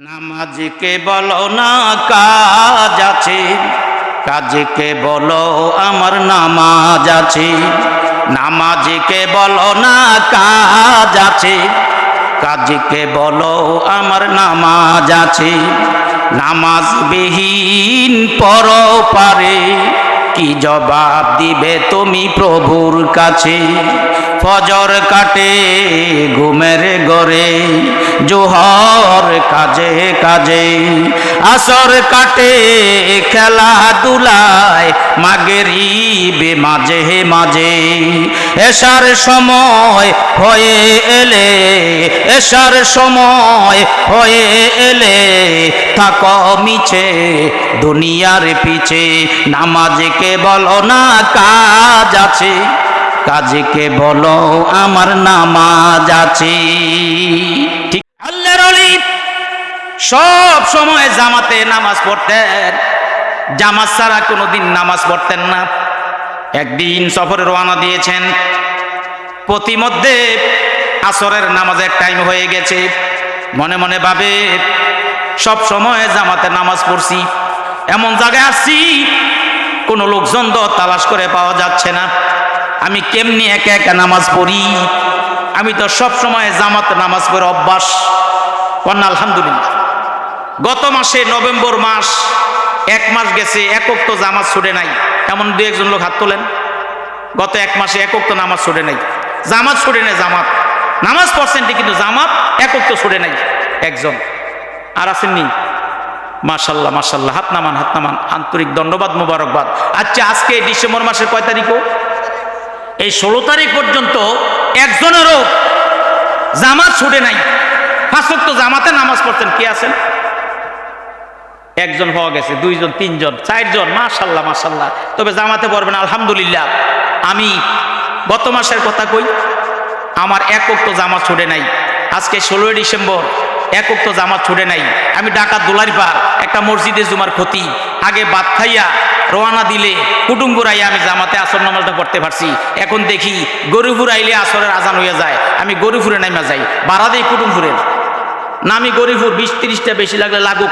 নামাজকে বলো না কাজ আছে, কাজকে বলো আমার নামাজ আছে। নামাজকে বলো না কাজ আছে, কাজকে বলো আমার নামাজ আছে। নামাজ বিহীন পরপারে কি জবাব দিবে তুমি প্রভুর কাছে? ফজর কাটে ঘুমের ঘরে, জোহর কাজে কাজে, আসর কাটে খেলাধুলায়, মাগরিবে মাঝে মাঝে। এশার সময় হয়ে এলে, এশার সময় হয়ে এলে থাকো মিছে দুনিয়ার পিছে। নামাজকে বলো না কাজ আছে, কাজকে বলো আমার নামাজ আছে। ঠিক আল্লাহর ওলি সব সময় জামাতে নামাজ পড়তেন, জামাত ছাড়া কোনোদিন নামাজ পড়তেন না। একদিন সফরে রওনা দিয়েছেন, প্রতিমধ্যে আসরের নামাজের টাইম হয়ে গেছে। মনে মনে ভাবে সব সময় জামাতে নামাজ পড়ছি, এমন জায়গায় আসছি কোনো লোকজন তো তালাশ করে পাওয়া যাচ্ছে না, আমি কেমনি একা একা নামাজ পড়ি? আমি তো সব সময় জামাতে নামাজ পড়ে অভ্যাস। কন্যা আলহামদুলিল্লাহ। গত মাসে নভেম্বর মাস, এক মাস গেছে একক তো জামাত ছুটে নাই। এমন দু একজন লোক হাত তোলেন, গত এক মাসে একক তো নামাজ ছুটে নাই। জামাত ছুটে নাই, জামাত নামাজ পড়ছেন ঠিক, কিন্তু জামাত একক তো ছুটে নাই একজন। আর আসেননি? মাশাল্লাহ মাশাল্লাহ, হাত নামান হাত নামান, আন্তরিক ধন্যবাদ, মোবারকবাদ। আচ্ছা, আজকে ডিসেম্বর মাসের কয় তারিখও? এই 16 তারিখ পর্যন্ত একজনেরও জামাত ছুটে নাই। 5 ওয়াক্ত জামাতে নামাজ পড়তেন কে আছেন? একজন হওয়া গেছে, 2 জন 3 জন 4 জন, মাশাল্লাহ মাশাল্লাহ। তবে জামাতে পড়বেন আলহামদুলিল্লাহ। আমি গত মাসের কথা কই, আমার এক ওয়াক্ত জামাত ছুটে নাই। আজকে 16 ডিসেম্বর, এক ওয়াক্ত জামাত ছুটে নাই। আমি ঢাকা দুলারিপাড় একটা মসজিদে জুমার খতিব, আগে ভাত খাইয়া রওনা দিলে কুটুম্বুর আইয়া আমি জামাতে আসর নামাজটা পড়তে পারছি। এখন দেখি গরিপুর আইলে আসরের আজান হয়ে যায়, আমি গরিপুরে নাইমা যাই, বাড়া দেই কুটুম্বুরের নামি গরিপুর 20-30টা বেশি লাগলে লাগুক,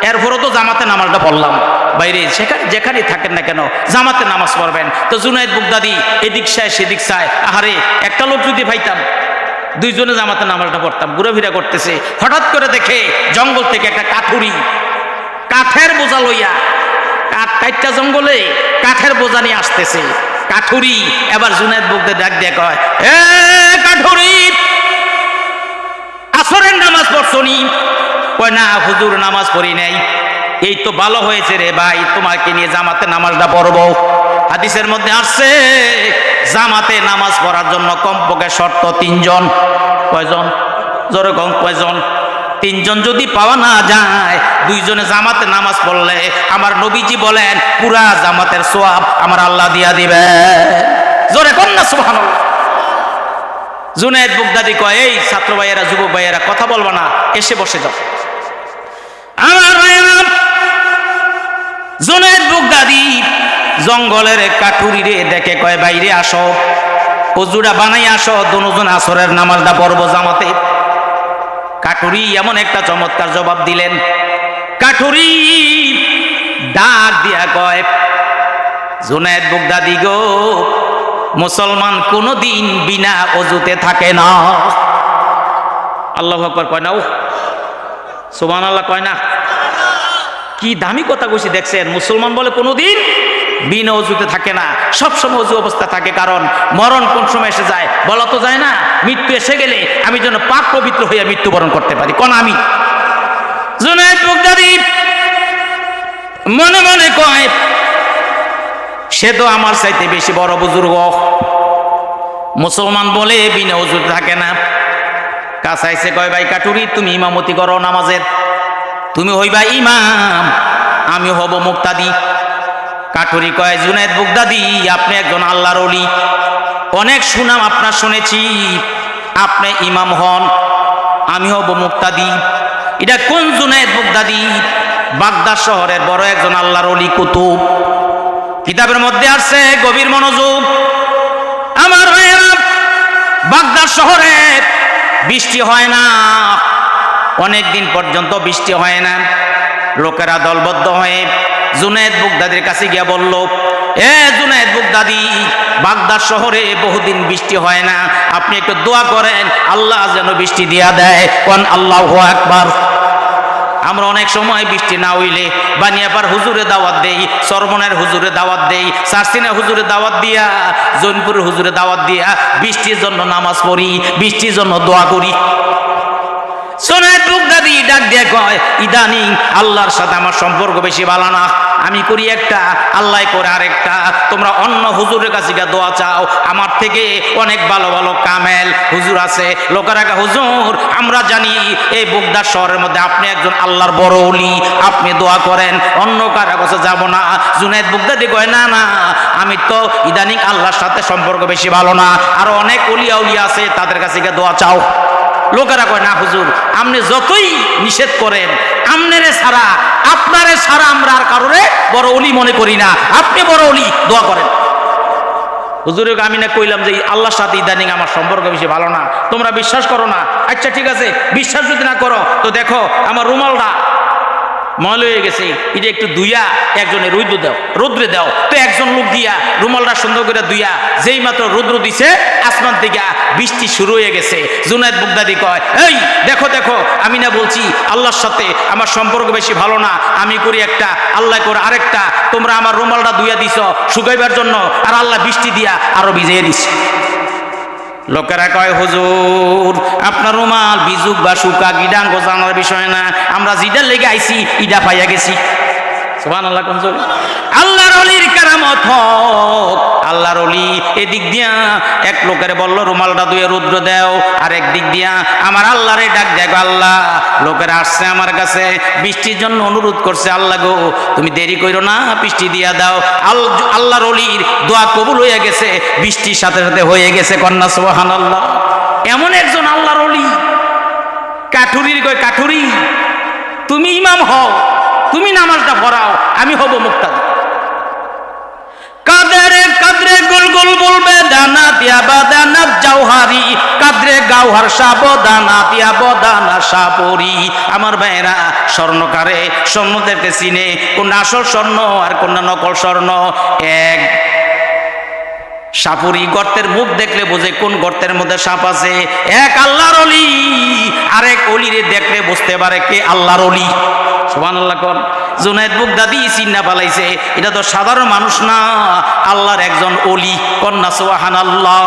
এরপরও তো জামাতে নামাজটা পড়লাম। বাইরে সেখানে যেখানে থাকেন না কেন জামাতে নামাজ পড়বেন। তো জুনায়েদ বুগদাদি এদিক চায় সেদিক চায়, আহারে একটা লোক যদি পাইতাম 2 জনে জামাতে নামাজটা পড়তাম। ঘুরাফিরা করতেছে, হঠাৎ করে দেখে জঙ্গল থেকে একটা কাঠুরি কাঠের বোঝা লইয়া, কাঠ কাটটা জঙ্গলে কাঠের বোঝা নিয়ে আসতেছে। কাঠুরি এবার জুনায়েদ বুগদাদি ডাক দিয়ে কয়, এ কাঠুরি, আসরের নামাজ পড়ছনি? কয়, না হুজুর, নামাজ পড়ি নাই। এই তো ভালো হয়েছে রে ভাই, তোমাকে নিয়ে জামাতে নামাজটা পড়বো। হাদিসের মধ্যে আসছে জামাতে নামাজ পড়ার জন্য কমপক্ষে শর্ত 3 জন। কয়জন? জোরে কম, কয়জন? 3 জন যদি পাওয়া না যায়, 2 জনে জামাতে নামাজ পড়লে আমার নবীজি বলেন পুরা জামাতের সওয়াব আমার আল্লাহ দিয়া দিবে। জোরে কোন না সুবহানাল্লাহ। জুনায়েদ বুগদাদি কয়, এই ছাত্র ভাইয়েরা, যুবক ভাইয়েরা, কথা বলবা না, এসে বসে যাও। আমার ভাইয়েরা, জুনায়েদ বুগদাদি জঙ্গলের কাঠুরিরে দেখে কয়, বাইরে আসো, ওজুরা বানাই আসো, দুজন আসরের নামাজটা পড়বো জামাতে। কাঠুরি এমন একটা চমৎকার জবাব দিলেন। কাঠুরি ডাক দিয়া কয়, জুনায়েদ বুগদাদি গো, মুসলমান কোনদিন বিনা অজুতে থাকে না। আল্লাহু আকবার কয় না? ও সুবহানাল্লাহ কয় না? কি দামি কথা কইছি দেখছেন? মুসলমান বলে কোনোদিন বিনা অজুতে থাকে না, সবসময় অজু অবস্থা থাকে। কারণ মরণ কোন সময় এসে যায় বলা তো যায় না। মৃত্যু এসে গেলে আমি যেন পাক পবিত্র হইয়া মৃত্যুবরণ করতে পারি। কোন আমি? জুনায়েদ বুগদাদি মনে মনে কয়, সে তো আমার চাইতে বেশি বড় বুজুর্গ, মুসলমান বলে বিনা অজুতে থাকে না। কাছাইছে কয়, ভাই কাটুরি, তুমি ইমামতি করো নামাজের, তুমি হইবা ইমাম, আমি হব মুক্তাদি। কাঠুরি কয়, জুনায়েদ বুগদাদি, আপনি একজন আল্লাহর ওলি, অনেক সুনাম আপনার শুনেছি, আপনি ইমাম হন, আমি হব মুক্তাদি। এটা কোন জুনায়েদ বুগদাদি? বাগদাদ শহরের বড় একজন আল্লাহর ওলি, কুতুব। কিতাবের মধ্যে আসছে, গভীর মনোযোগ আমার ভাইয়েরা, বাগদাদ শহরে বৃষ্টি হয় না, অনেক দিন পর্যন্ত বৃষ্টি হয় না। লোকেরা দলবদ্ধ হয়ে জুনায়েদ বাগদাদির কাছে গিয়ে বলল, এ জুনায়েদ বাগদাদি, বাগদাদ শহরে বহুদিন বৃষ্টি হয় না, আপনি একটু দোয়া করেন আল্লাহ যেন বৃষ্টি দিয়া দেয়। কোন আল্লাহু আকবার। আমরা অনেক সময় বৃষ্টি না হইলে বানিয়াপাড় হুজুরে দাওয়াত দেই, সরমনের হুজুরে দাওয়াত দেই, সারসিনা হুজুরে দাওয়াত দিয়া, জৈনপুর হুজুরে দাওয়াত দিয়া বৃষ্টির জন্য নামাজ পড়ি, বৃষ্টির জন্য দোয়া করি। জুনায়েদ বাগদাদি ডাক দিয়ে কয়, ইদানিং আল্লাহর সাথে আমার সম্পর্ক বেশি ভালো না, আমি করি একটা, আল্লাহ করে আরেকটা। তোমরা অন্য হুজুরের কাছে গিয়ে দোয়া চাও, আমার থেকে অনেক ভালো ভালো কামেল হুজুর আছে। লোকেরা কয়, হুজুর আমরা জানি এই বাগদাদ শহরের মধ্যে আপনি একজন আল্লাহর বড় ওলি, আপনি দোয়া করেন, অন্য কারো কাছে যাব না। জুনায়েদ বাগদাদি কয়, না না, আমি তো ইদানিং আল্লাহর সাথে সম্পর্ক বেশি ভালো না, আরো অনেক ওলিয়া উলিয়া আছে, তাদের কাছে গিয়ে দোয়া চাও। লোকেরা কয়, না হুজুর আপনি যতই নিষেধ করেন, আপনারে ছাড়া আমরা আর কারোরে বড় ওলি মনে করি না, আপনি বড় ওলি, দোয়া করেন। হুজুরকে আমি না কইলাম যে আল্লাহর সাথে ইদানিং আমার সম্পর্ক বেশি ভালো না, তোমরা বিশ্বাস করো না, আচ্ছা ঠিক আছে, বিশ্বাস যদি না করো তো দেখো আমার রুমালটা ময়লা হয়ে গেছে, এটা একটু ধুইয়া একজনে রৌদ্রে দাও। তো একজন লোক দিয়া রুমালটা সুন্দর করে ধুইয়া যেই মাত্র রৌদ্র দিছে, আসমান থেকে বৃষ্টি শুরু হয়ে গেছে। জুনায়েদ বাগদাদি কয়, এই দেখো দেখো, আমি না বলছি আল্লাহর সাথে আমার সম্পর্ক বেশি ভালো না, আমি করি একটা, আল্লাহ করে আরেকটা। তোমরা আমার রুমালটা ধুইয়া দিছ শুকাইবার জন্য, আর আল্লাহ বৃষ্টি দিয়া আরো ভিজিয়ে দিছে। লোকেরা কয়, হুজুর আপনার রুমাল ভিজুক বা শুকা গিডাঙ্গ জানার বিষয় না, আমরা যেটা লেগে আইছি ইডা পাইয়া গেছি। সুবহানাল্লাহ। কোন আল্লাহর ওলির কারামত হোক। আল্লাহর ওলি এদিক দিয়া এক লোকের বলল রুমালটা ধুয়ে রুদ্র দাও, আর একদিক দিয়া আমার আল্লাহরে ডাক দেখো, আল্লাহ লোকেরা আসছে আমার কাছে বৃষ্টির জন্য অনুরোধ করছে, আল্লাহ গো তুমি দেরি করো না, বৃষ্টি দিয়া দাও। আল্লাহর ওলির দোয়া কবুল হয়ে গেছে, বৃষ্টির সাথে সাথে হয়ে গেছে। কন্যা সুবহানাল্লাহ। এমন একজন আল্লাহর ওলি। কাঠুরির কয়, কাঠুরি তুমি ইমাম হও, তুমি নামাজটা পড়াও, আমি হব মুক্তাদি। কাদরে কাদরে গোল গোল বলবে দানা দিয়া বাদানা জওহারি, কাদরে গাওহার সাবধানা দিয়া বদানা সাপরি। আমার ভাইরা স্বর্ণকারে স্বর্ণদেরকে চিনে, কোনটা আসল স্বর্ণ আর কোনটা নকল স্বর্ণ। এক সাপুরি গর্তের মুখ দেখলে বোঝে কোন গর্তের মধ্যে সাপ আছে। এক আল্লাহর ওলি আরেক ওলিরে দেখলে বুঝতে পারে কে আল্লাহর ওলি। সুবহানাল্লাহ। কোন জুনায়েদ বাগদাদি চিন্না পালাইছে, এটা তো সাধারণ মানুষ না, আল্লাহর একজন ওলি। কন্যা সুবহানাল্লাহ।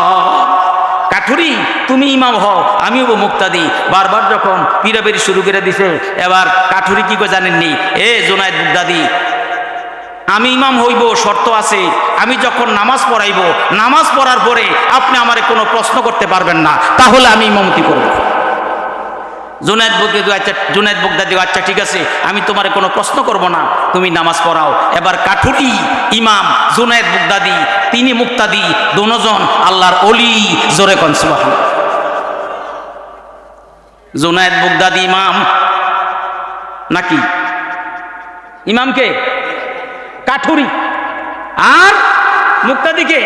কাঠুরি তুমি ইমাম হও, আমি হব মুক্তাদি। বারবার যখন পিরাপিরি শুরু করে দিছে, এবার কাঠুরি কি করে জানেননি, এ জুনায়েদ বাগদাদি আমি ইমাম হইব, শর্ত আছে, আমি যখন নামাজ পড়াইব, নামাজ পড়ার পরে আপনি আমারে কোনো প্রশ্ন করতে পারবেন না, তাহলে আমি ইমামতি করব। জুনায়েদ বাগদাদি আচ্ছা ঠিক আছে, আমি তোমারে কোনো প্রশ্ন করব না, তুমি নামাজ পড়াও। এবার কাঠুরি ইমাম, জুনায়েদ বাগদাদি তিনি মুক্তাদি, দুজন আল্লাহর ওলি। জোরে কোন সুবহানাল্লাহ। জুনায়েদ বাগদাদি ইমাম নাকি? ইমামকে কাঠুরি, আর মুক্তাদিকে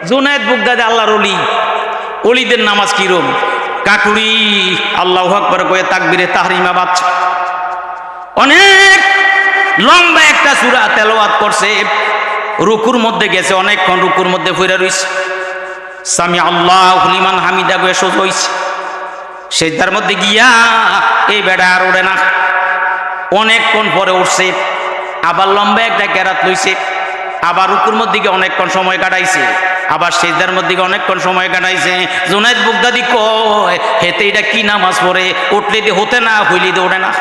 জুনায়েদ বাগদাদি আল্লাহর ওলি। ওলিদের নামাজ কিরম? কাঠুরি আল্লাহু আকবার কয়ে তাকবীরে তাহরিমা বাজছে, অনেক লম্বা একটা সূরা তেলাওয়াত করছে, রুকুর মধ্যে গেছে, অনেকক্ষণ রুকুর মধ্যে ফিরে রইছে, সামি আল্লাহু লিমান হামিদা কয়ে সোজা হইছে। সেজদার মধ্যে গিয়া এই বেড়া আর ওড়ে না, অনেকক্ষণ পরে উঠছে, আবার লম্বা একটা কেরাত লইছে, আবার রুকুর মধ্যে গিয়ে অনেকক্ষণ সময় কাটাইছে, আবার সেজদার মধ্যে অনেকক্ষণ সময় কাটাইছে। জুনায়েদ বাগদাদি কয়, হেতে এটা কি নামাজ পড়ে, উঠলে দিয়ে হতে না, হইলে দিয়ে ওঠে না,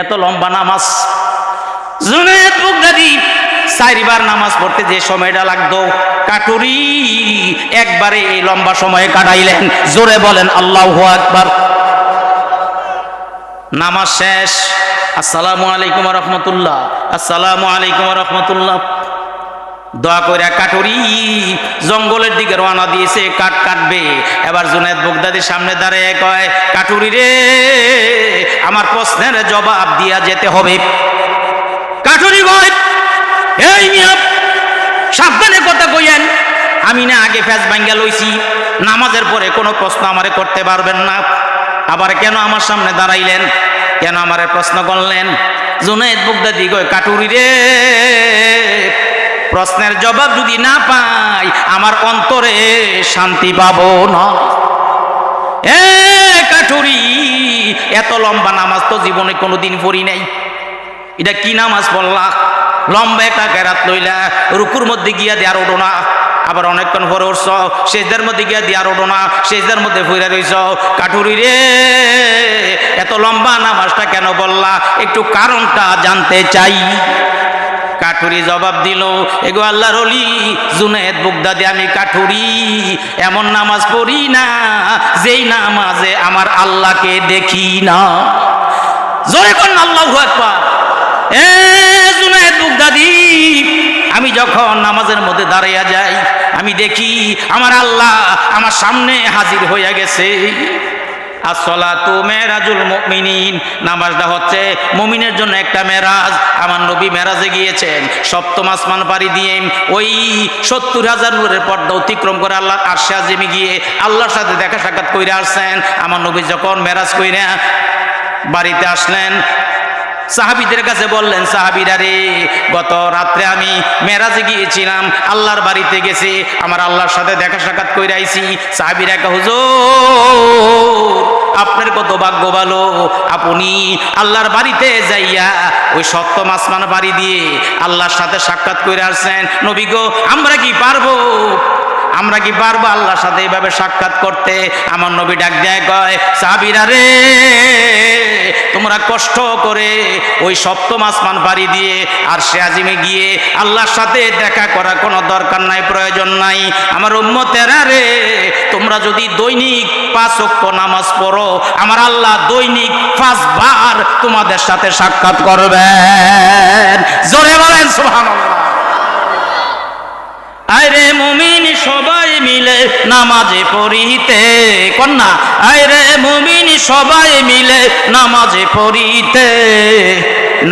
এত লম্বা নামাজ। জুনায়েদ বাগদাদি 4 বার নামাজ পড়তে যে সময়টা লাগতো, কাঠুরি একবারে এই লম্বা সময় কাটাইলেন। জোরে বলেন আল্লাহু আকবার। নামাজ শেষ, আসসালামু আলাইকুম ওয়া রাহমাতুল্লাহ, আসসালামু আলাইকুম ওয়া রাহমাতুল্লাহ। দোয়া করে কাঠুরি জঙ্গলের দিকে রওনা দিয়েছে, কাঠ কাটবে। এবার জুনায়েদ বাগদাদির সামনে দাঁড়িয়ে কয়, কাঠুরি রে আমার প্রশ্নের জবাব দিয়া যেতে হবে। কাঠুরি কয়, এই মিয়া সাবধানে কথা কইয়েন, আমি না আগে ফেজ ভাঙ্গা লইছি, নামাজের পরে কোনো প্রশ্ন আমারে করতে পারবেন না। আবার কেন আমার সামনে দাঁড়াইলেন, কেন আমারে প্রশ্ন করলেন? জুনায়েদ বাগদাদি কয়, কাটুরি রে, প্রশ্নের জবাব যদি না পাই আমার অন্তরে শান্তি পাবো না। এ কাটুরি, এত লম্বা নামাজ তো জীবনে কোনোদিন পড়ি নাই, এটা কি নামাজ পড়লা? লম্বা একটা কেরাত লইলা, রুকুর মধ্যে গিয়া দেয়ার ওঠো না, আবার অনেকক্ষণ পরে উঠছ, সেজদার মধ্যে গিয়া দেয়ার ওঠো না, সেজদার মধ্যে ফুইরা রইছ। কাটুরি রে, এত লম্বা নামাজটা কেন বললা? একটু কারণটা জানতে চাই। কাঠুরি জবাব দিল, এগো আল্লাহর ওলি জুনায়েদ বাগদাদি, আমি কাঠুরি এমন নামাজ পড়ি না যেই নামাজে আমার আল্লাহকে দেখি না। জোরে কোন আল্লাহু আকবার। এ জুনায়েদ বাগদাদি, আমি যখন নামাজের মধ্যে দাঁড়াইয়া যাই, আমি দেখি আমার আল্লাহ আমার সামনে হাজির হইয়া গেছে। আসসালাতু মেরাজুল মুমিনিন, নামাজটা হচ্ছে মুমিনের জন্য একটা মেরাজ। আমার নবী মেরাজে গিয়েছেন, সপ্তম আসমান পাড়ি দিয়ে ওই ৭০,০০০ নূরের পর্দা অতিক্রম করে আল্লাহর আরশে আজিমে গিয়ে আল্লাহর সাথে দেখা সাক্ষাৎ কইরা আসছেন। আমার নবী যখন মেরাজ কইরা বাড়িতে আসলেন, সাহাবীদের কাছে বললেন, সাহাবীরা রে, গত রাত্রে আমি মেরাজে গিয়েছিলাম, আল্লাহর বাড়িতে গেছি, আমার আল্লাহর সাথে দেখা সাক্ষাৎ কইরা আইছি। সাহাবীরা কয়, হুজুর আপনার কত ভাগ্য ভালো, আপনি আল্লাহর বাড়িতে যাইয়া ওই সপ্তম আসমান বাড়ি দিয়ে আল্লাহর সাথে সাক্ষাৎ কইরা আসছেন। নবী গো, আমরা কি পারবো আল্লাহর সাথে এইভাবে সাক্ষাৎ করতে? আমার নবী ডাক দেয়, কয়, সাহাবীরা রে, তোমরা কষ্ট করে ওই সপ্তম আসমান পাড়ি দিয়ে আরশে আজিমে গিয়ে আল্লাহর সাথে দেখা করার কোনো দরকার নাই, প্রয়োজন নাই। আমার উম্মতেরা রে, তোমরা যদি দৈনিক 5 ওয়াক্ত নামাজ পড়ো, আমার আল্লাহ দৈনিক 5 বার তোমাদের সাথে সাক্ষাৎ করবেন। জোরে বলেন সুবহানাল্লাহ। আরে মুমিন সবাই মিলে নামাজে পড়িতে, কন্যা আরে মুমিন সবাই মিলে নামাজে পড়িতে,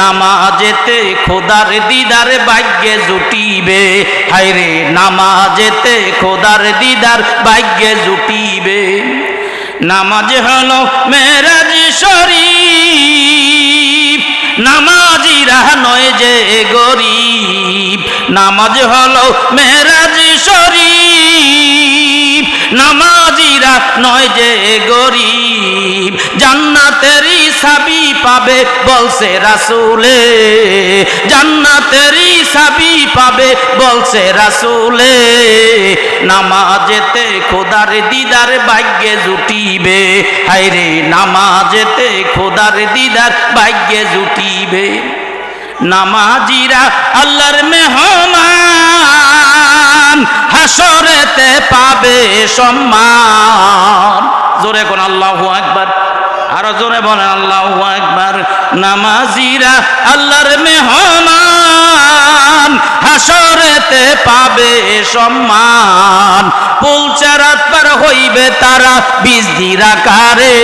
নামাজেতে খোদার দিদার ভাগ্যে জুটিবে। হায়রে নামাজেতে খোদার দিদার ভাগ্যে জুটিবে। নামাজ হলো মেরাজ শরীফ, নামাজিরা নয় যে গরিব। নামাজ হলো মেরাজ শরীফ, নামাজিরা নয় যে গরিব। জান্নাতেরই চাবি পাবে বলছে রাসূলে, জান্নাতেরই চাবি পাবে বলছে রাসূলে। নামাজেতে খোদার দিদার ভাগ্যে জুটিবে। হায়রে নামাজেতে খোদার দিদার ভাগ্যে জুটিবে। নামাজিরা আল্লাহর মেহমান, হাসরেতে পাবে সম্মান। জোরে কোন আল্লাহু আকবার, আরো জোরে বলেন আল্লাহু আকবার। নামাজিরা আল্লাহর মেহমান, হাসরেতে পাবে সম্মান। পুলচারাত পার হইবে তারা 20 দিরাকারে,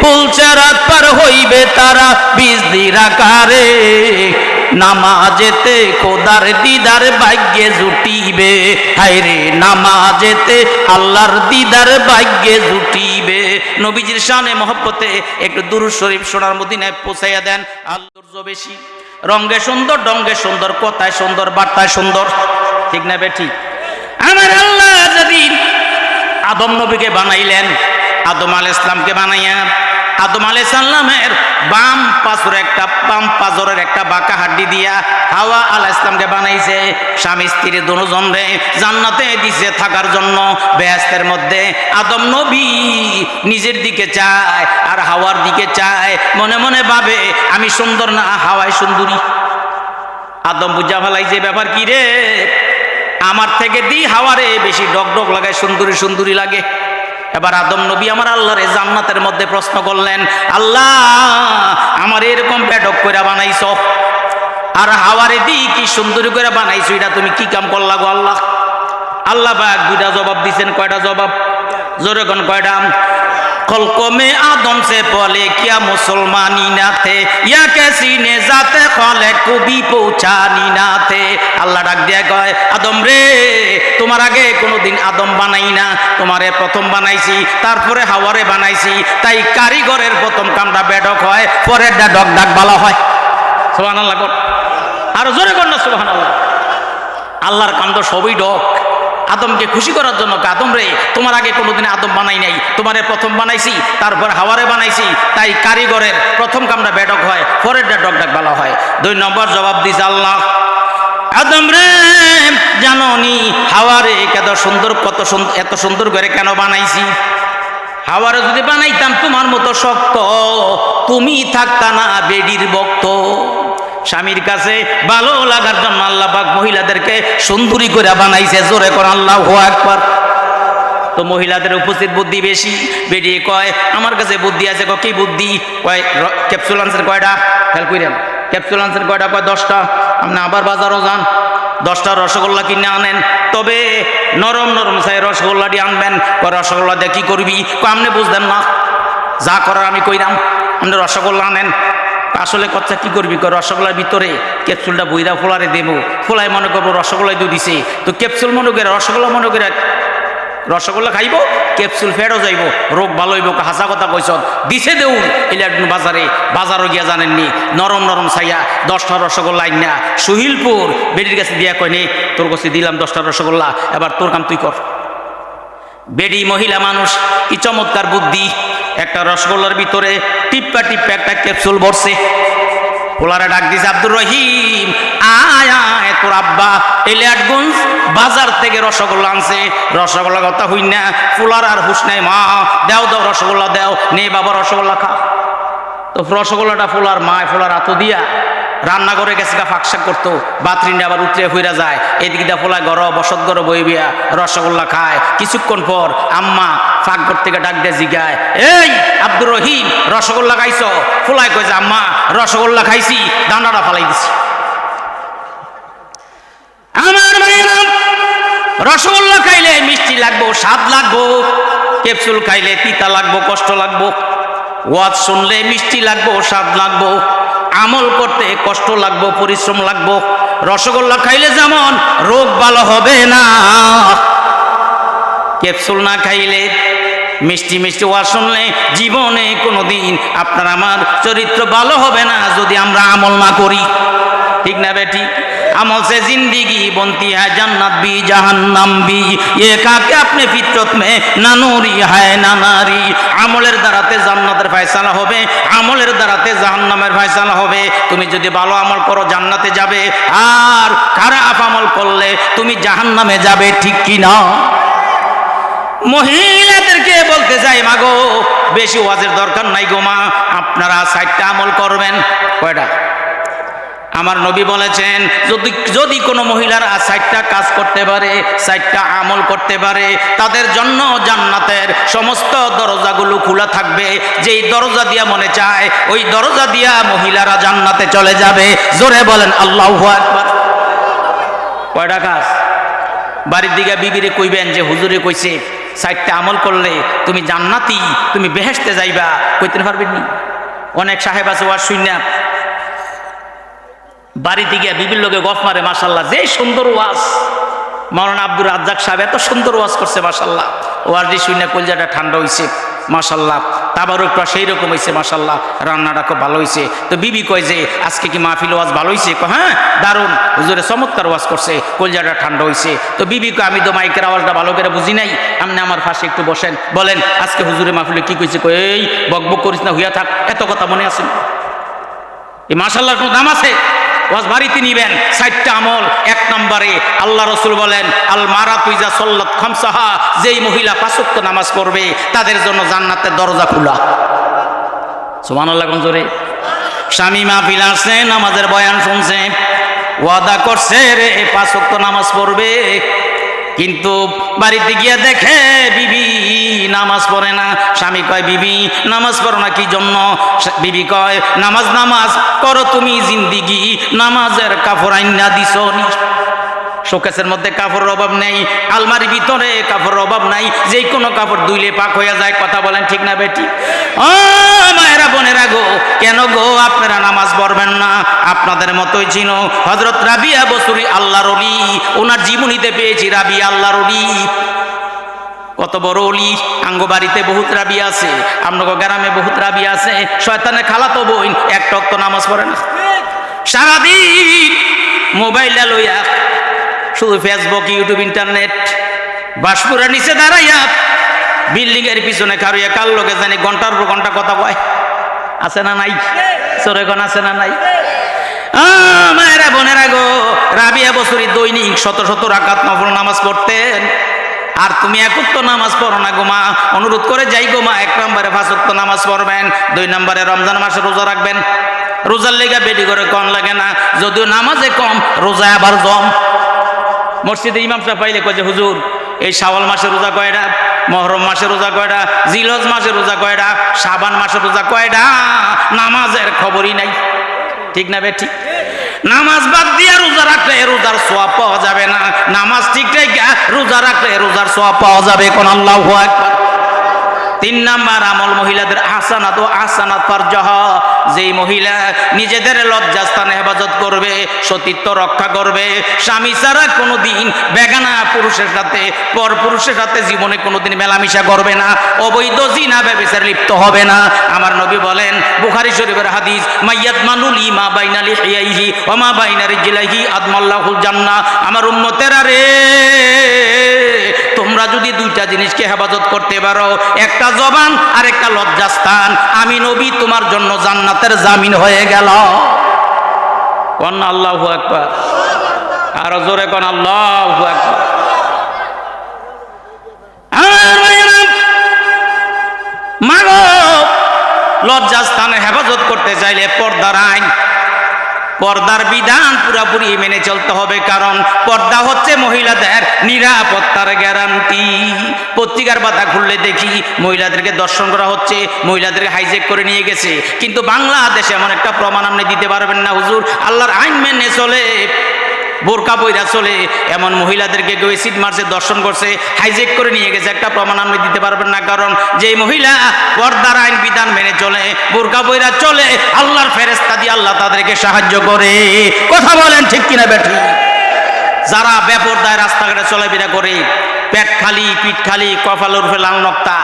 পুলচারাত পার হইবে তারা 20 দিরাকারে। নামাজেতে খোদার দিদার ভাগ্যে জুটিবে। হায়রে নামাজেতে আল্লাহর দিদার ভাগ্যে জুটিবে। নবীজির শানে মহব্বতে একটু দুরূদ শরীফ সোনার মদিনায় পৌঁছাইয়া দেন। আল্লাহর বেশি, রঙ্গে সুন্দর, ডঙ্গে সুন্দর, কথায় সুন্দর, বার্তায় সুন্দর, ঠিক না বেঠিক? আমার আল্লাহ যেদিন আদম নবীকে বানাইলেন, আদম আলাইহিস সালামকে বানাইয়া আদম আলাইহিস সালামের বাম পাজরের একটা বাঁকা হাড্ডি দিয়া হাওয়া আলাইহিস সালামকে বানাইছে। স্বামী স্ত্রী দুজনে জান্নাতে দিছে থাকার জন্য বেহেশতের মধ্যে। আদম নবী নিজের দিকে চায় আর হাওয়ার দিকে চায়, মনে মনে ভাবে আমি সুন্দর না হাওয়াই সুন্দরী। আদম বুঝা ফেলাইছে ব্যাপার কি রে, আমার থেকে দি হাওয়ারে বেশি ডগডগ লাগায়, সুন্দরী সুন্দরী লাগে। এবার আদম নবী আমার আল্লাহর জান্নাতের মধ্যে প্রশ্ন করলেন, আল্লাহ আমার এরকম বেডক করে বানাইছো আর হাওয়ারে দি কি সুন্দরী করে বানাইছো, এটা তুমি কি কাম করলা গো আল্লাহ? আল্লাহ পাক 2টা জবাব দিছেন। কয়টা জবাব? জোরে কোন কয়টা? खल्को में आदम से पहले क्या मुसलमानी ना थे या कैसी ने जाते खले कभी पहुंचानी ना थे আল্লাহ ডাক দিয়া কয় আদম রে তোমার আগে কোনোদিন আদম বানাই না তোমারে প্রথম বানাইছি তারপরে হাওয়ারে বানাইছি তাই কারিগরের প্রথম কামটা বেডক হয় পরেরটা ডক ডাক বলা হয় সুবহানাল্লাহ আর জোরে কর না সুবহানাল্লাহ আল্লাহর কাম তো সবই ডক আদমকে খুশি করার জন্য আদম রে তোমার আগে কোনোদিন আদম বানাই নাই তোমারে প্রথম বানাইছি তারপর হাওয়ারে বানাইছি তাই কারিগরের প্রথম কামটা বেডক হয় পরেরটা ডক ডাক বলা হয় 2 নম্বর জবাব দিছে আল্লাহ আদম রে জানোনি হাওয়ারে কত সুন্দর এত সুন্দর করে কেন বানাইছি হাওয়ারে যদি বানাইতাম তোমার মতো শক্ত তুমি থাকতা না বেডির বক্ত স্বামীর কাছে ভালো লাগার জন্য আল্লাহ পাক মহিলাদেরকে সুন্দরী করে বানাইছে জোরে কর আল্লাহু আকবার তো মহিলাদের উপস্থিত বুদ্ধি বেশি বেরিয়ে কয় আমার কাছে বুদ্ধি আছে কি বুদ্ধি কয় ক্যাপসুল আনসার কয়টা খেয়াল করেন ক্যাপসুল আনসার কয়টা কয় 10টা আপনি আবার বাজারও যান 10টা রসগোল্লা কিনে আনেন তবে নরম নরম চাই রসগোল্লাটি আনবেন কয় রসগোল্লা দিয়ে কি করবি কয় আপনি বুঝলেন না যা করার আমি কইরাম আপনি রসগোল্লা আনেন আসলে কথা কি করবি কয় রসগোল্লার ভিতরে ক্যাপসুলটা বইরা ফোলারে দেবো ফোলায় মনে করবো রসগোল্লাই দিয়ে দিছে তো ক্যাপসুল মনে করে রসগোল্লা মনে করে রসগোল্লা খাইব ক্যাপসুল ফেরো যাইব রোগ ভালো হইব হাসা কথা কইস দিছে দেউন ইলেকট্রন বাজারও গিয়া জানেননি নরম নরম ছাইয়া 10টা রসগোল্লা আইন না সুহিলপুর বেডির কাছে দিয়া কয় নে তোর কাছে দিলাম 10টা রসগোল্লা এবার তোর কাম তুই কর বেডি মহিলা মানুষ কি চমৎকার বুদ্ধি একটা রসগোল্লার ভিতরে টিপ্পা একটা ক্যাপসুল ভরছে পোলারে ডাক দিছে আব্দুর রহিম আয় আয় তোর আব্বা এলিয়াটগঞ্জ বাজার থেকে রসগোল্লা আনছে রসগোল্লা কথা হই না পোলার আর হুশ নাই মা দাও দাও রসগোল্লা দাও নে বাবা রসগোল্লা খা তো রসগোল্লাটা পোলার মায় পোলার হাত দিয়া রান্না করে গেছে গা ফাঁকশাক করতো বাথরিনটা আবার উতরে ফিরা যায় এদিকে দা পোলা গর বসত গর বই বিয়া রসগোল্লা খায় কিছুক্ষণ পর আম্মা ফাঁক ঘর থেকে ডাক দিয়ে জিগায় এই আব্দুর রহিম রসগোল্লা খাইছ পোলায় কয় যে আম্মা রসগোল্লা খাইছি দানাটা ফালাই দিছি আমার মায়েরা রসগোল্লা খাইলে মিষ্টি লাগবো স্বাদ লাগবো ক্যাপসুল খাইলে তিতা লাগবো কষ্ট লাগবো ওয়াজ শুনলে মিষ্টি লাগবো স্বাদ লাগবো আমল করতে কষ্ট লাগবো পরিশ্রম লাগবো রসগোল্লা খাইলে যেমন রোগ ভালো হবে না ক্যাপসুল না খাইলে মিষ্টি মিষ্টি ওয়াজ শুনলে জীবনে কোনোদিন আপনার আমার চরিত্র ভালো হবে না যদি আমরা আমল না করি ঠিক না বেটি আমল से जिंदगी बनती है जन्नत भी जहन्नम भी ये काके अपने फितरत में ना नूरी है ना नारी আমলের দ্বারাতে জান্নাতের ফয়সালা হবে আমলের দ্বারাতে জাহান্নামের ফয়সালা হবে তুমি যদি ভালো আমল করো জান্নাতে যাবে আর খারাপ আমল করলে তুমি জাহান্নামে যাবে ঠিক কি না মহিলাদেরকে বলতে চাই মাগো বেশি ওয়াজের দরকার নাই গো মা আপনারা 60টা আমল করবেন কয়টা আমার নবী বলেছেন যদি কোনো মহিলারা 60টা কাজ করতে পারে 60টা আমল করতে পারে তাদের জন্য জান্নাতের সমস্ত দরজাগুলো খোলা থাকবে যেই দরজা দিয়া মনে চায় ওই দরজা দিয়া মহিলারা জান্নাতে চলে যাবে জোরে বলেন আল্লাহু আকবার কয়টা কাজ বাড়ির দিকে বিবিরে কইবেন যে হুজুরে কইছে 60টা আমল করলে তুমি জান্নাতি তুমি বেহেশতে যাইবা কইতে পারবেন নি অনেক সাহেব আছে ওয়াজ শুইনা বাড়িতে গিয়ে বিবির লোকে গফ মারে মাশাল্লাহ যে সুন্দর ওয়াজ মাওলানা আব্দুর রাজ্জাক সাহেব এত সুন্দর ওয়াজ করছে মাশাল্লাহ ওয়াজটি শুনে কলজাটা ঠান্ডা হইছে মাশাল্লাহ তাবারুকটা সেই রকম হইছে মাশাল্লাহ রান্নাটা খুব ভালো হইছে তো বিবি কয় যে আজকে কি মাহফিল ওয়াজ ভালো হইছে হ্যাঁ দারুণ হুজুরে চমৎকার ওয়াজ করছে কলজাটা ঠান্ডা হইছে তো বিবি কয় আমি তো মাইকের আওয়াজটা ভালো করে বুঝি নাই আপনি আমার পাশে একটু বসেন বলেন আজকে হুজুরে মাহফিলে কি কইছে কয় এই বকবক করিস না হইয়া থাক এত কথা মনে আছে এই মাশাল্লাহর কোনো দাম আছে ওয়াজ বাড়িতে নিবেন 60টা আমল 1 নম্বরে আল্লাহ রাসূল বলেন আল মারাতু ইজা সাল্লাত খামসাহা যেই মহিলা 5 ওয়াক্ত নামাজ পড়বে তাদের জন্য জান্নাতের দরজা খোলা সুবহানাল্লাহ কোন জোরে স্বামী মাহফিল আসছে নামাজের বয়ান শুনছে ওয়াদা করছে রে 5 ওয়াক্ত নামাজ পড়বে কিন্তু বাড়িতে গিয়ে দেখে বিবি নামাজ পড়ে না স্বামী কয় বিবি নামাজ পড়ো না কি জন্য বিবি কয় নামাজ করো তুমি জিন্দিগি নামাজের কাপড় আইনা দিছো শোকেসের মধ্যে কাপড়ের অভাব নেই, আলমারির ভিতরে কাপড়ের অভাব নাই, যে কোনো কাপড় ধুইলে পাক হয়ে যায়। কথা বলেন ঠিক না বেটি? ও মায়েরা বোনেরা গো, কেন গো আপনারা নামাজ পড়বেন না? আপনাদের মতোই ছিল হযরত রাবিয়া বসরি, আল্লাহর ওলি। ওনার জীবনীতে পেয়েছি রাবিয়া আল্লাহর ওলি। কত বড় ওলি! আঙ্গ বাড়িতে বহুত রাবি আছে, আমনগো গ্রামে বহুত রাবি আছে। শয়তানের খালাতো বোন এক টক তো নামাজ পড়ে না, সারাদিন মোবাইলটা লইয়া শুধু ফেসবুক, ইউটিউব, ইন্টারনেট। বাসপুরের নিচে দাঁড়াইয়া বিল্ডিং এর পিছনে খারুইয়া কার লোকে জানি ঘন্টার পর ঘন্টা কথা কয়। আছে না নাই? চোরেগণ আছে না নাই? মায়েরা বোনেরা গো, রাবিয়া বছরী দৈনিক শত শত রাকাত নফল নামাজ পড়তেন। আর তুমি এক ওয়াক্ত নামাজ পড়ো না গো মা, অনুরোধ করে যাই গো মা, 1 নম্বরে 5 ওয়াক্ত নামাজ পড়বেন, 2 নম্বরে রমজান মাসে রোজা রাখবেন। রোজার লেগা বেডি করে কম লাগে না, যদিও নামাজে কম, রোজায় আবার জম। মসজিদে ইমাম সাহেব পাইলে কয় যে হুজুর এই শাওয়াল মাসে রোজা কয়টা, মহরম মাসে রোজা কয়টা, জিলহজ মাসে রোজা কয়টা, শাবান মাসে রোজা কয়টা? নামাজের খবরই নাই। ঠিক না বেঠিক? নামাজ বাদ দিয়ে রোজা রাখলে রোজার সওয়াব পাওয়া যাবে না, নামাজ ঠিক রেখে রোজা রাখলে রোজার সওয়াব পাওয়া যাবে। কোন আল্লাহু আকবার। 3 নাম্বার আমল মহিলাদের আহসানাত ও আহসানাত ফারজাহা। যেই মহিলা নিজেদের লজ্জাস্থানে হেফাজত করবে, সতীত্ব রক্ষা করবে, স্বামী ছাড়া কোনোদিন বেগানা পুরুষের সাথে, পর পুরুষের সাথে জীবনে কোনোদিন মেলামেশা করবে না, অবৈধ জিনা ব্যভিচারে লিপ্ত হবে না। আমার নবী বলেন, বুখারী শরীফের হাদিস, মাইয়াত মানুলি মা বাইনা লিহিয়াইহি ওয়া মা বাইনা রিজলাইহি আদমাল্লাহুল জান্নাহ। আমার উম্মতেরা রে, তোমরা যদি 2টা জিনিসকে হেফাজত করতে পারো, একটা জবান আর একটা লজ্জাস্থান, আমি নবী তোমার জন্য জান্নাতের জামিন হয়ে গেল। কোন আল্লাহু আকবার। আর জোরে কোন আল্লাহু আকবার। মাগো, লজ্জাস্থানে হেফাজত করতে চাইলে পর্দার আইন, পর্দার বিধান পুরাপুরি মেনে চলতে হবে। কারণ পর্দা হচ্ছে মহিলাদের নিরাপত্তার গ্যারান্টি। পত্রিকার পাতা খুললে দেখি মহিলাদেরকে দর্শন করা হচ্ছে, মহিলাদেরকে হাইজেক করে নিয়ে গেছে। কিন্তু বাংলাদেশে এমন একটা প্রমাণ আপনি দিতে পারবেন না হুজুর আল্লাহর আইন মেনে চলে, বোরকা পইরা চলে, এমন মহিলাদেরকে কেউ এসিড মারছে, দর্শন করছে, হাইজেক করে নিয়ে গেছে, একটা প্রমাণ আপনি দিতে পারবেন না। কারণ যেই মহিলা পর্দার আইন বিধান মেনে চলে, বোরকা পইরা চলে, আল্লাহর ফেরেশতা দিয়ে আল্লাহ তাদেরকে সাহায্য করে। কথা বলেন ঠিক কিনা বেঠি? যারা বেপরদায় রাস্তাঘাটে চলাফেরা করে, পেট খালি, পিঠ খালি, কপাল উর্ফে লাল নক্তা,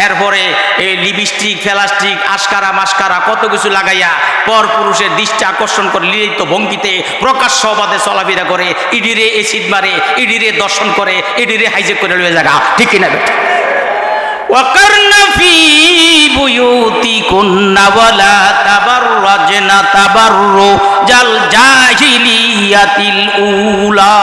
এরপরে এই লিপস্টিক, ফেলাস্টিক, আশকারা মাস্কারা কত কিছু লাগাইয়া পর পুরুষের দৃষ্টি আকর্ষণ করে লিলিত ভঙ্গিতে প্রকাশ্য অবাধে চলাফেরা করে, ইডিরে এসিড মারে, ইডিরে দর্শন করে, ইডিরে হাইজেক করে লয়ে জায়গা। ঠিক কিনা বেটা? وقرن في بيوتكن ولا تبرجن تبرج الجاهلية الأولى।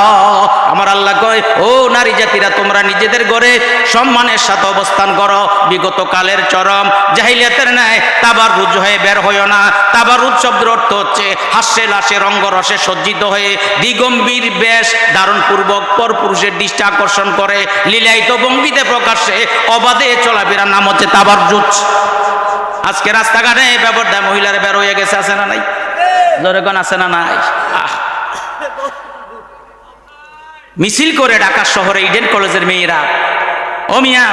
আমার আল্লাহ কয়, ও নারী জাতিরা, তোমরা নিজেদের ঘরে সম্মানের সাথে অবস্থান করো, বিগত কালের চরম জাহিলিয়াতের ন্যায় তাবাররুজ হয়ে বের হইও না। তাবাররুজ শব্দের অর্থ হচ্ছে হাস্যে লাসে রঙ্গরসে সজ্জিত হয়ে দিগম্বীর বেশ ধারণ পূর্বক পর পুরুষের দৃষ্টি আকর্ষণ করে লীলায়িত ভঙ্গিতে প্রকাশ্যে অবাধে চলাফেরার নাম হচ্ছে তাবাররুজ। আজকে রাস্তাঘাটে ব্যবধায় মহিলারা বের হয়ে গেছে, আছে না নাই? জোরে কোন আছে না নাই? মিছিল করে ঢাকা শহরে ইডেন কলেজের মেয়েরা, ও মিয়া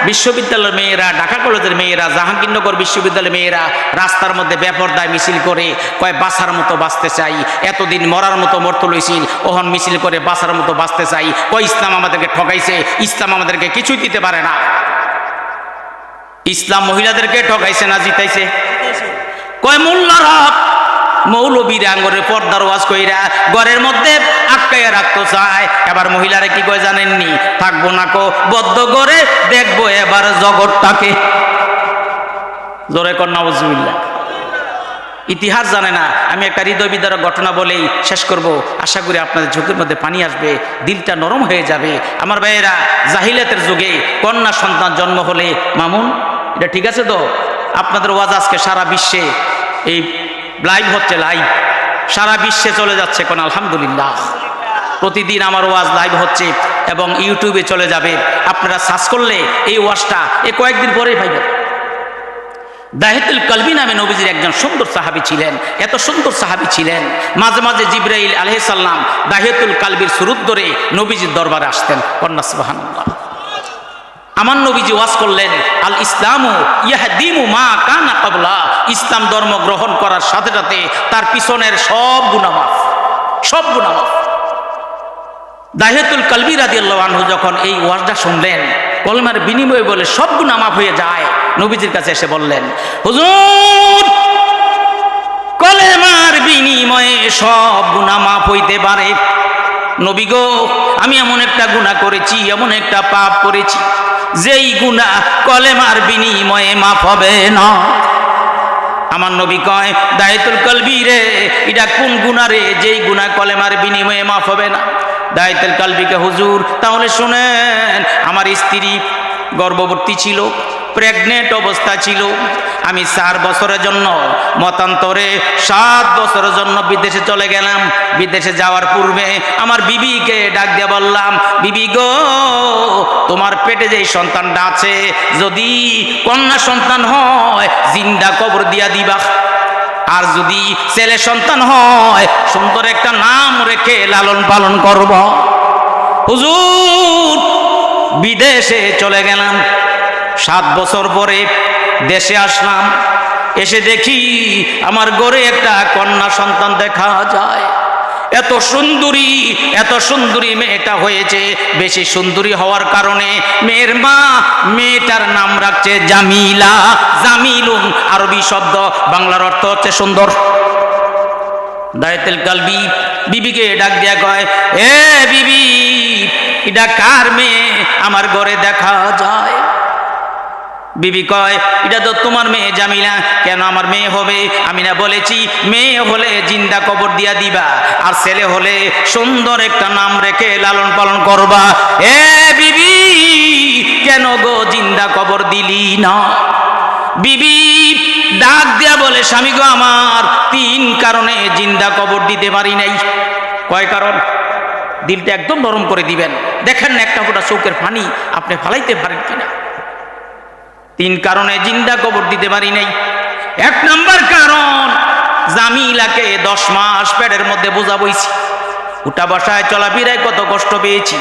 বিশ্ববিদ্যালয়ের মেয়েরা, ঢাকা কলেজের মেয়েরা, জাহাঙ্গীরনগর বিশ্ববিদ্যালয়ের মেয়েরা রাস্তার মধ্যে বেপরদায় মিছিল করে কয় বাঁচার মতো বাঁচতে চাই। এতদিন মরার মতো মরতে লইছিল, ওহন মিছিল করে বাঁচার মতো বাঁচতে চাই। কয় ইসলাম আমাদেরকে ঠকাইছে, ইসলাম আমাদেরকে কিছুই দিতে পারে না। ইসলাম মহিলাদেরকে ঠকাইছে না জিতাইছে? কয় মোল্লারা মৌলবীর আঙ্গরের পর্দার ওয়াজ কইরা ঘরের মধ্যে আটকাইয়া রাখতে চায়। এবার মহিলারা কি কয় জানেননি? থাকবো না কো বদ্ধ করে, দেখবো এবার জগৎটাকে। জোরে কর নাউজুবিল্লাহ। ইতিহাস জানে না। আমি একটা হৃদয় বিদারক ঘটনা বলেই শেষ করব। আশা করি আপনাদের চোখের মধ্যে পানি আসবে, দিলটা নরম হয়ে যাবে। আমার ভাইয়েরা, জাহিলিয়াতের যুগে কন্যা সন্তান জন্ম হলে মামুন, এটা ঠিক আছে তো? আপনাদের ওয়াজ আজকে সারা বিশ্বে এই লাইভ হচ্ছে, লাইভ সারা বিশ্বে চলে যাচ্ছে। কোন আলহামদুলিল্লাহ। প্রতিদিন আমার ওয়াজ লাইভ হচ্ছে এবং ইউটিউবে চলে যাবে। আপনারা সার্চ করলে এই ওয়াজটা কয়েকদিন পরেই পাইবেন। দাহিয়াতুল কলবি নামে নবীজির একজন সুন্দর সাহাবী ছিলেন। এত সুন্দর সাহাবী ছিলেন, মাঝে মাঝে জিবরাইল আলাইহিস সালাম দাহিয়াতুল কলবির সুরুত ধরে নবীজির দরবারে আসতেন। কন্যা সুবহানাল্লাহ। আমার নবীজি ওয়াজ করলেন, আল ইসলামু ইয়াহদিমু মা কানা ক্বাবলা, ইসলাম ধর্ম গ্রহণ করার সাথে সাথে তার পিছনের সব গুনাহ মাফ, সব গুনাহ মাফ। দাহিয়াতুল কলবি রাদিয়াল্লাহু আনহু যখন এই ওয়াজটা শুনলেন, কলমার বিনিময়ে বলে সব গুনাহ মাফ হয়ে যায়, নবীজির কাছে এসে বললেন, হুজুর কলেমার বিনিময়ে সব গুনাহ মাফ হইতে পারে। নবী গো, আমি এমন একটা গুনাহ করেছি, এমন একটা পাপ করেছি, যেই গুনাহ কলেমার বিনিময়ে মাফ হবে না। আমার নবী কয়, দাহিয়াতুল কলবি রে, এটা কোন গুনাহ রে যেই গুনাহ কলেমার বিনিময়ে মাফ হবে না? দাহিয়াতুল কলবিকে, হুজুর তাহলে শুনেন, আমার স্ত্রী গর্ভবতী ছিল, প্রেগনেন্ট অবস্থা ছিল, আমি 4 বছরের জন্য মতান্তরে 7 বছরের জন্য বিদেশে চলে গেলাম। বিদেশে যাওয়ার পূর্বে আমার বিবিকে ডাক দিয়ে বললাম, বিবি গো, তোমার পেটে যেই সন্তানটা আছে, যদি কন্যা সন্তান হয় জিন্দা কবর দিয়া দিবা, আর যদি ছেলে সন্তান হয় সুন্দর একটা নাম রেখে লালন পালন করব। হুজুর বিদেশে চলে গেলাম, 7 বছর পরে দেশে আসলাম, এসে দেখি আমার ঘরে একটা কন্যা সন্তান দেখা যায়। এত সুন্দরী, এত সুন্দরী মেয়েটা হয়েছে। বেশি সুন্দরী হওয়ার কারণে মেয়ের মা মেয়েটার নাম রাখছে জামিলা। জামিলুন আরবি শব্দ, বাংলার অর্থ হচ্ছে সুন্দর। দাহিয়াতুল কলবি বিবিকে ডাক দিয়া কয়, এ বিবি, এটা কার মেয়ে আমার ঘরে দেখা যায়? বিবি কয়, এটা তো তোমার মেয়ে জামিলা। কেন আমার মেয়ে হবে? আমি না বলেছি মেয়ে হলে জিন্দা কবর দিয়া দিবা, আর ছেলে হলে সুন্দর একটা নাম রেখে লালন পালন করবা। এ বিবি, কেন গো জিন্দা কবর দিলি না? বিবি ডাক দিয়া বলে, স্বামী গো, আমার 3 কারণে জিন্দা কবর দিতে পারি নাই। কয় কারণ? দিলটা একদম নরম করে দিবেন, দেখেন না একটা ফোঁটা চোখের পানি আপনি ফালাইতে পারেন কিনা। 3 কারণে জিন্দা কবর দিতে পারি নাই। 1 নাম্বার কারণ, জামিলাকে 10 মাস পেটের মধ্যে বোঝা বইছি, উঠা বসায় চলাফেরায় কত কষ্ট পেয়েছি।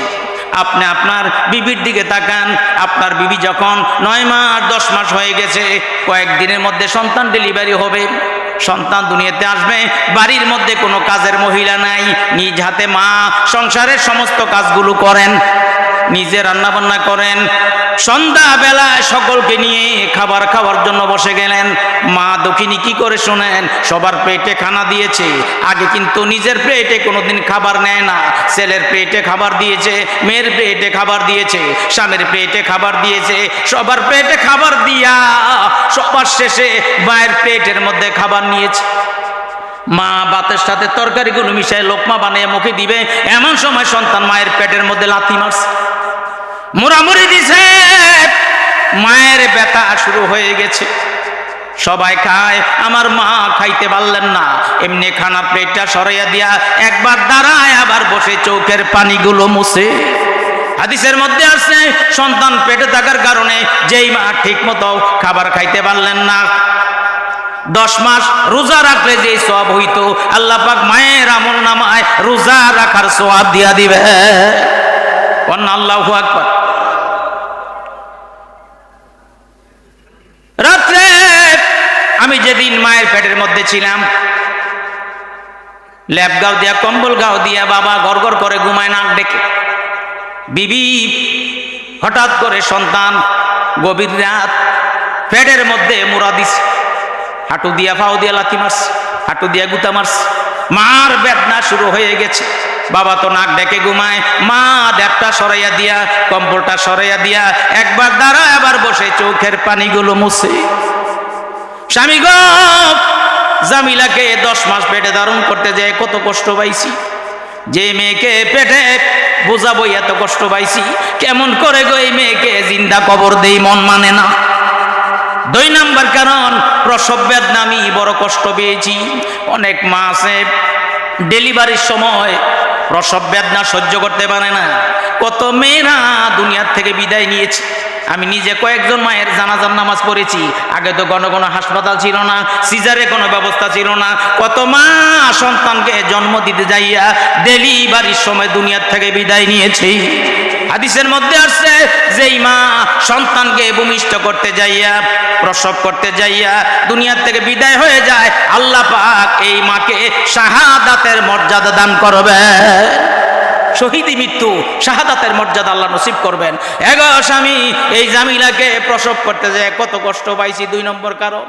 আপনি আপনার বিবির দিকে তাকান, আপনার বিবি যখন 9 মাস 10 মাস হয়ে গেছে, কয়েকদিনের মধ্যে সন্তান ডেলিভারি হবে, সন্তান দুনিয়াতে আসবে, বাড়ির মধ্যে কোনো কাজের মহিলা নাই, নিজ হাতে মা সংসারের সমস্ত কাজগুলো করেন, নিজে রান্না বান্না করেন। সন্ধ্যা বেলায় সকলকে নিয়ে খাবার খাওয়ার জন্য বসে গেলেন। মা দক্ষিণী কি করে শোনেন, সবার পেটে খানা দিয়েছে, আগে কিন্তু নিজের পেটে কোনোদিন খাবার নেয় না। ছেলের পেটে খাবার দিয়েছে, মেয়ের পেটে খাবার দিয়েছে, স্বামীর পেটে খাবার দিয়েছে, সবার পেটে খাবার দিয়া সবার শেষে মায়ের পেটের মধ্যে খাবার নিয়েছে। মা ভাতের সাথে তরকারিগুলো মিশায় লোকমা বানিয়ে মুখে দিবে, এমন সময় সন্তান মায়ের পেটের মধ্যে লাথি মারছে, মোরামুরি দিছে, মায়ের ব্যথা শুরু হয়ে গেছে। সবাই খায়, আমার মা খাইতে পারলেন না, এমনি খানার প্লেটটা সরাইয়া দিয়া একবার দাঁড়ায়, আবার বসে চোখের পানিগুলো মুছে। হাদিসের মধ্যে আছে, সন্তান পেটে থাকার কারণে যেই মা ঠিক মতো খাবার খাইতে পারলেন না, 10 মাস রোজা রাখলে যে সওয়াব হইতো, আল্লাহ পাক মায়ের আমল নামায় রোজা রাখার সওয়াব দিয়া দিবে। আল্লাহু আকবার। রাত্রে আমি যেদিন মায়ের পেটের মধ্যে ছিলাম, ল্যাপ গাও দিয়া কম্বল গাও দিয়া বাবা গড়গড় করে ঘুমায় নাক ডেকে। বিবি হঠাৎ করে সন্তান গভীর রাত পেটের মধ্যে মুড়া দিছে, হাঁটু দিয়া ফাও দিয়া লাথি মারছে, হাঁটু দিয়া গুতা মারছে, মার বেদনা শুরু হয়ে গেছে। বাবা তো নাক ডেকে ঘুমায়, মা ল্যাপটা সরাইয়া দিয়া কম্বলটা সরাইয়া দিয়া একবার দাঁড়ায়, আবার বসে চোখের পানিগুলো মুছে। স্বামী গো, জামিলাকে 10 মাস পেটে ধারণ করতে যায় কত কষ্ট পাইছি, যে মেয়েকে পেটে বোঝাবো এত কষ্ট পাইছি, কেমন করে গো এই মেয়েকে জিন্দা কবর দেই, মন মানে না। 2 নাম্বার কারণ, প্রসব বেদনা আমি বড় কষ্ট পেয়েছি। অনেক মা আছে ডেলিভারির সময় প্রসব বেদনা সহ্য করতে পারে না, কত মেয়েরা দুনিয়ার থেকে বিদায় নিয়েছে। আমি নিজে কয়েকজন মায়ের জানাজার নামাজ পড়েছি। আগে তো ঘন ঘন হাসপাতাল ছিল না, সিজারে কোনো ব্যবস্থা ছিল না। কত মা সন্তানকে জন্ম দিতে যাইয়া ডেলিভারির সময় দুনিয়ার থেকে বিদায় নিয়েছে। হাদিসের মধ্যে আসছে যেই মা সন্তানকে ভূমিষ্ঠ করতে যাইয়া, প্রসব করতে যাইয়া দুনিয়ার থেকে বিদায় হয়ে যায়, আল্লাহ পাক এই মাকে শাহাদাতের মর্যাদা দান করবে। শহীদি মৃত্যু, শাহাদাতের মর্যাদা আল্লাহ নসিব করবেন। এগো স্বামী, এই জামিলাকে প্রসব করতে যায় কত কষ্ট পাইছি। 2 নম্বর কারণ